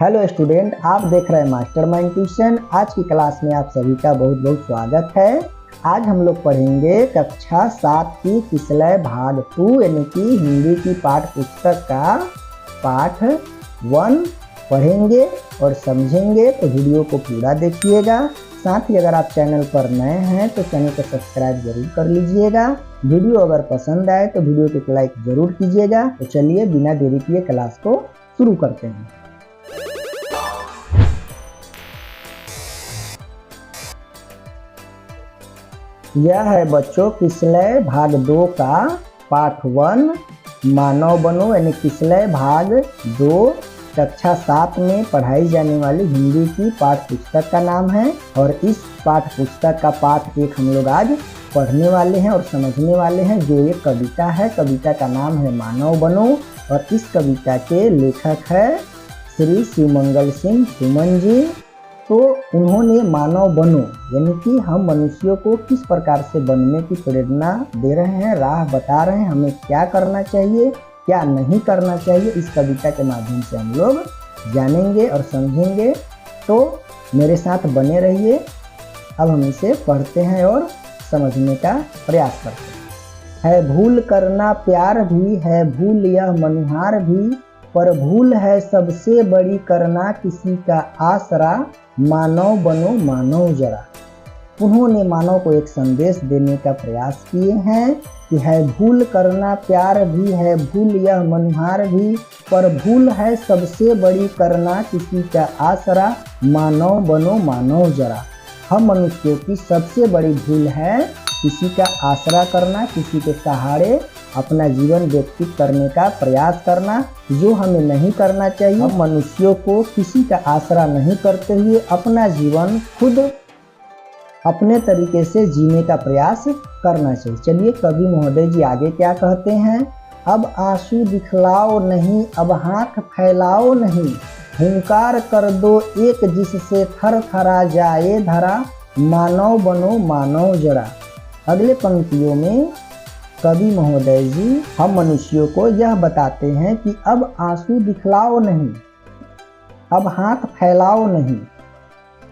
Hello student, आप देख रहे हैं मास्टरमाइंड ट्यूशन। आज की क्लास में आप सभी का बहुत बहुत स्वागत है। आज हम लोग पढ़ेंगे कक्षा 7 की किसलय भाग 2 यानी कि हिंदी की पाठ्य पुस्तक का पाठ 1 पढ़ेंगे और समझेंगे। तो वीडियो को पूरा देखिएगा। साथ ही अगर आप चैनल पर नए हैं तो चैनल को सब्सक्राइब जरूर कर लीजिएगा। वीडियो अगर पसंद आए तो वीडियो को लाइक जरूर कीजिएगा। तो चलिए बिना देरी किए क्लास को शुरू करते हैं। यह है बच्चों किसलय भाग 2 का पाठ 1 मानव बनो यानी किसलय भाग 2 कक्षा 7 में पढ़ाई जाने वाली हिंदी की पाठ्य पुस्तक का नाम है। और इस पाठ्य पुस्तक का पाठ 1 हम लोग आज पढ़ने वाले हैं और समझने वाले हैं, जो एक कविता है। कविता का नाम है मानव बनो और इस कविता के लेखक है श्री शिवमंगल सिंह सुमन जी। तो उन्होंने मानव बनो यानी कि हम मनुष्यों को किस प्रकार से बनने की प्रेरणा दे रहे हैं, राह बता रहे हैं, हमें क्या करना चाहिए क्या नहीं करना चाहिए, इस कविता के माध्यम से हम लोग जानेंगे और समझेंगे। तो मेरे साथ बने रहिए। अब हम इसे पढ़ते हैं और समझने का प्रयास करते हैं। है भूल करना प्यार भी, है भूल यह मनुहार भी, पर भूल है सबसे बड़ी करना किसी का आसरा, मानव बनो मानव जरा। उन्होंने मानव को एक संदेश देने का प्रयास किए हैं कि है भूल करना प्यार भी, है भूल यह मनुहार भी, पर भूल है सबसे बड़ी करना किसी का आसरा, मानव बनो मानव जरा। हम मनुष्यों की सबसे बड़ी भूल है किसी का आसरा करना, किसी के सहारे अपना जीवन व्यतीत करने का प्रयास करना, जो हमें नहीं करना चाहिए। हम मनुष्यों को किसी का आसरा नहीं करते हुए अपना जीवन खुद अपने तरीके से जीने का प्रयास करना चाहिए। चलिए कवि महोदय जी आगे क्या कहते हैं। अब आंसू दिखलाओ नहीं, अब हाथ फैलाओ नहीं, हुंकार कर दो एक जिससे थर थरा जाए धरा, मानव बनो मानव जरा। अगले पंक्तियों में कवि महोदय जी हम मनुष्यों को यह बताते हैं कि अब आंसू दिखलाओ नहीं, अब हाथ फैलाओ नहीं,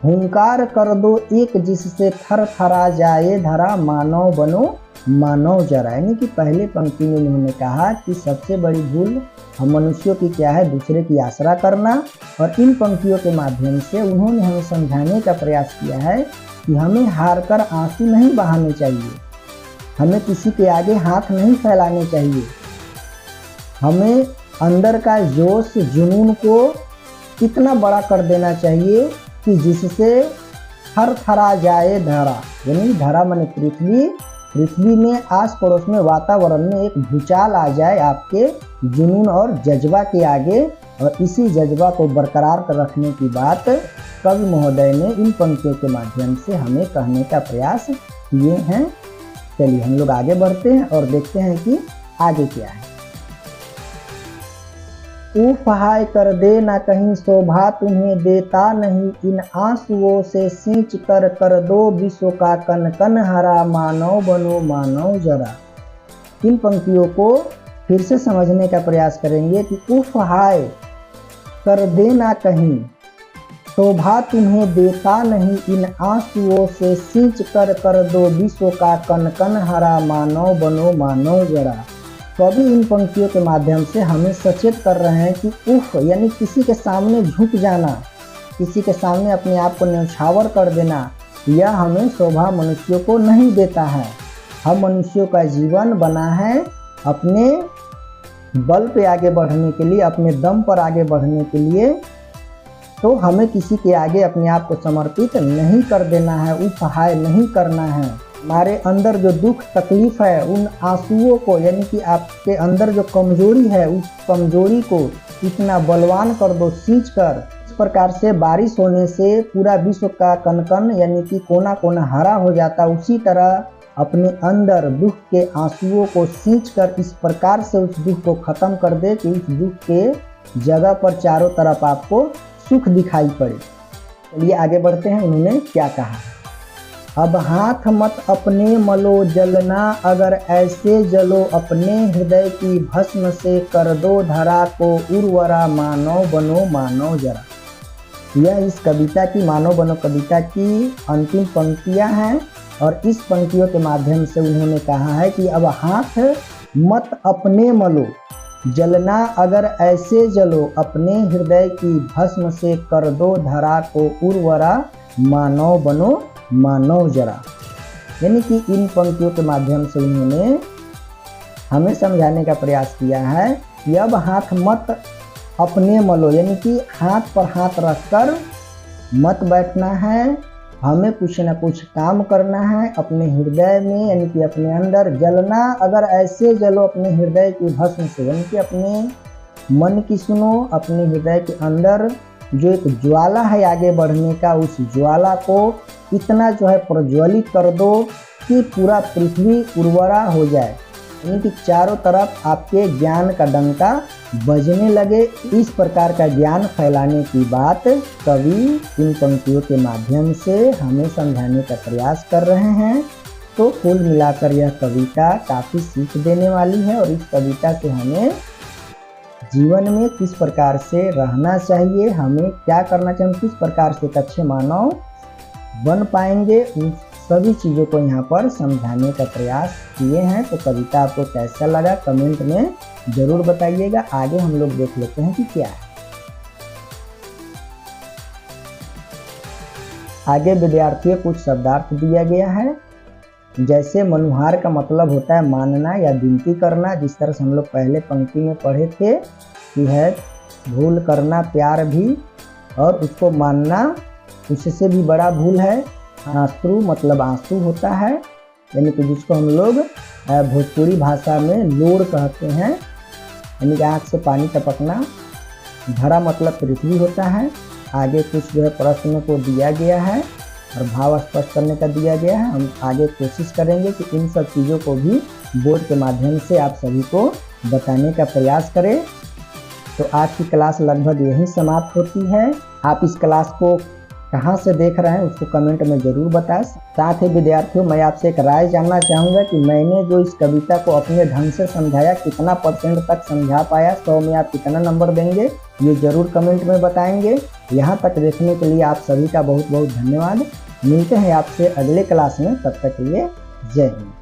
हुंकार कर दो एक जिससे थर थरा जाए धरा, मानव बनो मानव जरा। यानी कि पहले पंक्ति में उन्होंने कहा कि सबसे बड़ी भूल हम मनुष्यों की क्या है, दूसरे की आसरा करना। और इन पंक्तियों के माध्यम से उन्होंने हमें समझाने का प्रयास किया है कि हमें हार कर आंसू नहीं बहाने चाहिए, हमें किसी के आगे हाथ नहीं फैलाने चाहिए, हमें अंदर का जोश जुनून को कितना बड़ा कर देना चाहिए कि जिससे थर थरा जाए धरा। यानी धरा माने पृथ्वी में आस पड़ोस में वातावरण में एक भूचाल आ जाए आपके जुनून और जज्बा के आगे। और इसी जज्बा को बरकरार रखने की बात कवि महोदय ने इन पंक्तियों के माध्यम से हमें कहने का प्रयास किए हैं। चलिए हम लोग आगे बढ़ते हैं और देखते हैं कि आगे क्या है। उफ हाय कर दे ना कहीं शोभा तुम्हें देता नहीं, इन आंसुओं से सींच कर दो विश्व का कन कन हरा, मानव बनो मानव जरा। इन पंक्तियों को फिर से समझने का प्रयास करेंगे कि उफ हाय कर दे ना कहीं शोभा तुम्हें देता नहीं, इन आंसुओं से सींच कर दो विश्व का कन कन हरा, मानव बनो मानव जरा। कवि इन पंक्तियों के माध्यम से हमें सचेत कर रहे हैं कि उफ यानी किसी के सामने झुक जाना, किसी के सामने अपने आप को न्यौछावर कर देना, यह हमें शोभा मनुष्यों को नहीं देता है। हम मनुष्यों का जीवन बना है अपने बल पे आगे बढ़ने के लिए, अपने दम पर आगे बढ़ने के लिए। तो हमें किसी के आगे अपने आप को समर्पित नहीं कर देना है, उफ हाय नहीं करना है। हमारे अंदर जो दुख तकलीफ है उन आंसुओं को यानी कि आपके अंदर जो कमजोरी है उस कमजोरी को इतना बलवान कर दो सींच कर। इस प्रकार से बारिश होने से पूरा विश्व का कन कन यानी कि कोना कोना हरा हो जाता, उसी तरह अपने अंदर दुख के आंसुओं को सींच कर इस प्रकार से उस दुख को खत्म कर दे कि उस दुख के जगह पर चारों तरफ आपको सुख दिखाई पड़े। चलिए आगे बढ़ते हैं, उन्होंने क्या कहा। अब हाथ मत अपने मलो जलना, अगर ऐसे जलो अपने हृदय की भस्म से कर दो धरा को उर्वरा, मानव बनो मानव जरा। यह इस कविता की मानो बनो कविता की अंतिम पंक्तियां हैं और इस पंक्तियों के माध्यम से उन्होंने कहा है कि अब हाथ मत अपने मलो, जलना अगर ऐसे जलो, अपने हृदय की भस्म से कर दो धरा को उर्वरा, मानव बनो मानव जरा। यानी कि इन पंक्तियों के माध्यम से उन्होंने हमें समझाने का प्रयास किया है कि अब हाथ मत अपने मलो, यानी कि हाथ पर हाथ रखकर मत बैठना है, हमें कुछ ना कुछ काम करना है अपने हृदय में, यानी कि अपने अंदर। जलना अगर ऐसे जलो अपने हृदय की भस्म से, यानी कि अपने मन की सुनो, अपने हृदय के अंदर जो एक ज्वाला है आगे बढ़ने का, उस ज्वाला को इतना जो है प्रज्वलित कर दो कि पूरा पृथ्वी उर्वरा हो जाए, यानी कि चारों तरफ आपके ज्ञान का डंका बजने लगे। इस प्रकार का ज्ञान फैलाने की बात कवि इन पंक्तियों के माध्यम से हमें समझाने का प्रयास कर रहे हैं। तो कुल मिलाकर यह कविता काफ़ी सीख देने वाली है और इस कविता से हमें जीवन में किस प्रकार से रहना चाहिए, हमें क्या करना चाहिए, हम किस प्रकार से एक अच्छे मानव बन पाएंगे, उन सभी चीज़ों को यहाँ पर समझाने का प्रयास किए हैं। तो कविता आपको कैसा लगा कमेंट में ज़रूर बताइएगा। आगे हम लोग देख लेते हैं कि क्या है। आगे विद्यार्थियों कुछ शब्दार्थ दिया गया है, जैसे मनुहार का मतलब होता है मानना या विनती करना, जिस तरह से हम लोग पहले पंक्ति में पढ़े थे कि है भूल करना प्यार भी, और उसको मानना उससे भी बड़ा भूल है। आंसू मतलब आंसू होता है, यानी कि जिसको हम लोग भोजपुरी भाषा में लोड़ कहते हैं, यानी कि आँख से पानी टपकना। धरा मतलब पृथ्वी होता है। आगे कुछ जो है प्रश्न को दिया गया है और भाव स्पष्ट करने का दिया गया है। हम आगे कोशिश करेंगे कि इन सब चीज़ों को भी बोर्ड के माध्यम से आप सभी को बताने का प्रयास करें। तो आज की क्लास लगभग यहीं समाप्त होती है। आप इस क्लास को कहाँ से देख रहे हैं उसको कमेंट में ज़रूर बताएं। साथ ही विद्यार्थियों, मैं आपसे एक राय जानना चाहूँगा कि मैंने जो इस कविता को अपने ढंग से समझाया, कितना % तक समझा पाया, 100 में आप कितना नंबर देंगे, ये ज़रूर कमेंट में बताएंगे। यहाँ तक देखने के लिए आप सभी का बहुत बहुत धन्यवाद। मिलते हैं आपसे अगले क्लास में, तब तक के लिए जय हिंद।